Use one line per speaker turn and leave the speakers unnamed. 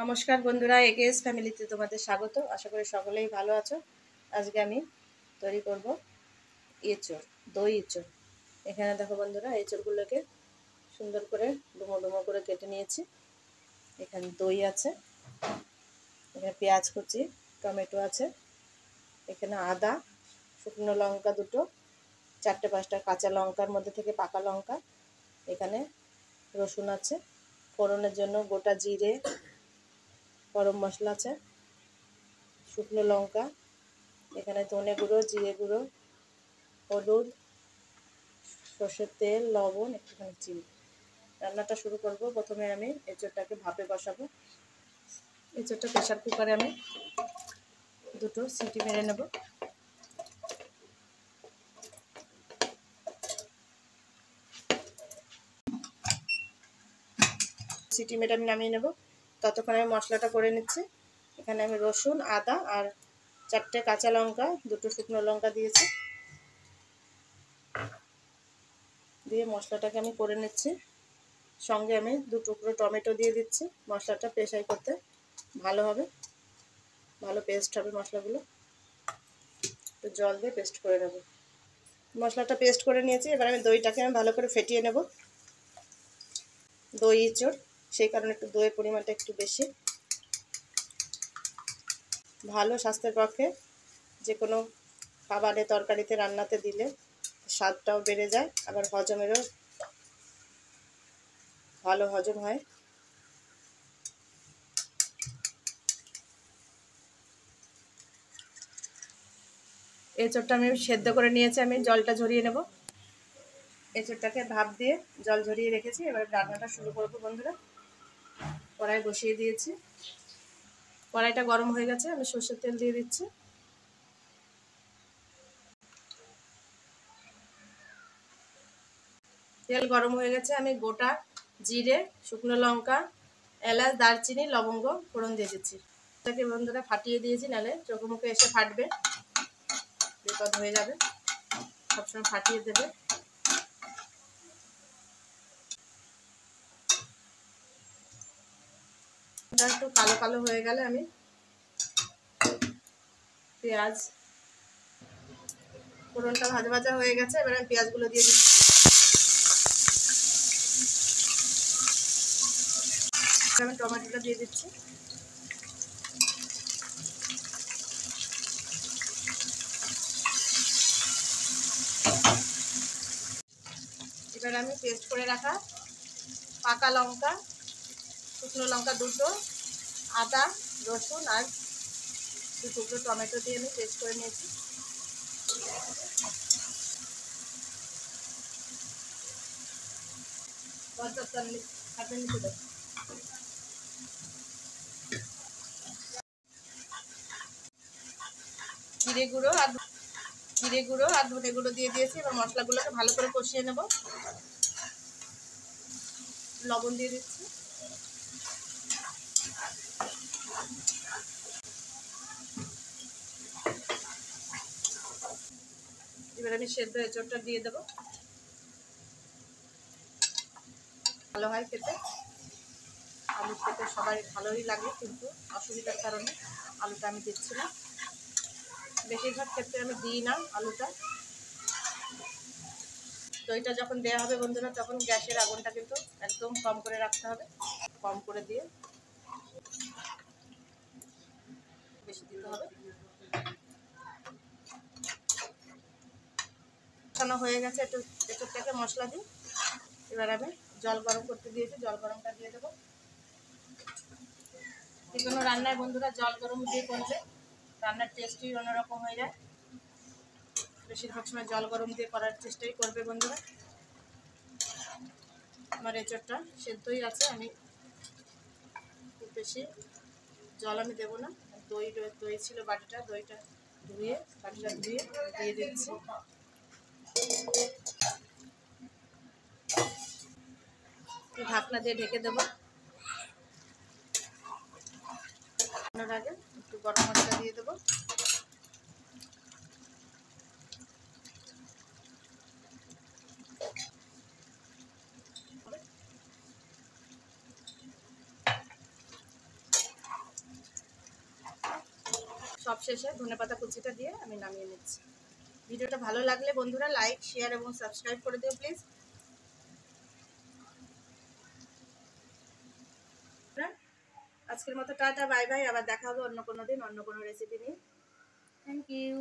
নমস্কার বন্ধুরা, একেএস ফ্যামিলিতে তোমাদের স্বাগত। আশা করি সকলেই ভালো আছো। আজকে আমি তৈরি করব এঁচোড়, দই এঁচোড়। এখানে দেখো বন্ধুরা, এঁচোড়গুলোকে সুন্দর করে ডুমো ডুমো করে কেটে নিয়েছি। এখানে দই আছে, এখানে পেঁয়াজ কুচি, টমেটো আছে, এখানে আদা, শুকনো লঙ্কা দুটো, 4-5টা কাঁচা লঙ্কার মধ্যে থেকে পাকা লঙ্কা, এখানে রসুন আছে, ফোড়নের জন্য গোটা জিরে, গরম মশলা আছে, শুকনো লঙ্কা, এখানে ধনে গুঁড়ো, জিরে গুঁড়ো, হলুদ, সর্ষের তেল, লবণ, একটুখানি চিনি। রান্নাটা শুরু করব। প্রথমে আমি এঁচোড়টাকে ভাপে বসাবো। এঁচোড়টা প্রেশার কুকারে আমি 2টো সিটি মেরে নেব। সিটি মেরে আমি নামিয়ে নেব। ততক্ষণ আমি মশলাটা করে নিচ্ছি। এখানে আমি রসুন, আদা আর 4টে কাঁচা লঙ্কা, 2টো শুকনো লঙ্কা দিয়েছি। দিয়ে মশলাটাকে আমি করে নিচ্ছি। সঙ্গে আমি 2 টুকরো টমেটো দিয়ে দিচ্ছি। মশলাটা পেশাই করতে ভালো হবে, ভালো পেস্ট হবে মশলাগুলো। একটু জল দিয়ে পেস্ট করে নেব। মশলাটা পেস্ট করে নিয়েছি। এবার আমি দইটাকে ভালো করে ফেটিয়ে নেব। দই এঁচোড়, সেই কারণে একটু দইয়ের পরিমাণটা একটু বেশি। ভালো স্বাস্থ্যের পক্ষে যে কোনো খাবারে, তরকারিতে, রান্নাতে দিলে স্বাদটাও বেড়ে যায়, আবার হজমেরও ভালো হজম হয়। এঁচোড়টা আমি সেদ্ধ করে নিয়েছি, আমি জলটা ঝরিয়ে নেব। এঁচোড়টাকে ভাপ দিয়ে জল ঝরিয়ে রেখেছি। এবার রান্নাটা শুরু করব বন্ধুরা। কড়াই বসিয়ে দিয়েছি, কড়াইটা গরম হয়ে গেছে। আমি সর্ষের তেল দিয়ে দিচ্ছি। তেল গরম হয়ে গেছে। আমি গোটা জিরে, শুকনো লঙ্কা, এলাচ, দারচিনি, লবঙ্গ ফোড়ন দিয়ে দিচ্ছি। এটাকে বন্ধুরা ফাটিয়ে দিয়েছি, নাহলে চোখে মুখে এসে ফাটবে, বিপদ হয়ে যাবে। সবসময় ফাটিয়ে দেবে। এটা একটু কালো কালো হয়ে গেলে আমি পেঁয়াজ, ফোড়নটা ভাজা ভাজা হয়ে গেছে। এবার আমি পেঁয়াজগুলো দিয়ে দিচ্ছি। আমি টমেটোটা দিয়ে দিচ্ছি। এবার আমি পেস্ট করে রাখা পাকা লঙ্কা, শুকনো লঙ্কা 2টো, আদা, রসুন আর 2 টুকরো টমেটো দিয়ে আমি পেস্ট করে নিয়েছি। জিরে গুঁড়ো আর ধনে গুঁড়ো দিয়ে দিয়েছি। এবার মশলাগুলোকে ভালো করে কষিয়ে নেব। লবণ দিয়ে দিচ্ছি। এবার আমি সেদ্ধ এঁচোড়টা দিয়ে দেবো। ভালো হয় খেতে, আলু খেতে সবাই ভালোই লাগে, কিন্তু অসুবিধার কারণে আলুটা আমি দিচ্ছি না। বেশিরভাগ ক্ষেত্রে আমি দিই না আলুটা। দইটা যখন দেওয়া হবে বন্ধুরা, তখন গ্যাসের আগুনটা কিন্তু একদম কম করে রাখতে হবে। কম করে দিয়ে বেশি দিতে হবে। কষানো হয়ে গেছে। একটু এঁচোড়টাকে মশলা দিই। এবার আমি জল গরম করতে দিয়েছি, জল গরমটা দিয়ে দেবো। যে কোনো রান্নায় বন্ধুরা জল গরম দিয়ে করলে রান্নার টেস্টই অন্যরকম হয়ে যায়। বেশিরভাগ সময় জল গরম দিয়ে করার চেষ্টাই করবে বন্ধুরা। আমার এঁচোড়টা সেদ্ধই আছে, আমি খুব বেশি জল আমি দেবো না। দই ছিল বাটিটা, বাটিটা ধুয়ে দিয়ে দিচ্ছি। ঢাকনা দিয়ে ঢেকে দেবো। আগে একটু গরম মশলা দিয়ে দেবো। সব শেষে ধনেপাতা কুচিটা দিয়ে আমি নামিয়ে নিচ্ছি। ভিডিওটা ভালো লাগলে বন্ধুরা লাইক, শেয়ার এবং সাবস্ক্রাইব করে দিও প্লিজ। আজকের মতো টাটা, বাই বাই। আবার দেখা হবে অন্য কোনো দিন অন্য কোনো রেসিপি নিয়ে। Thank you.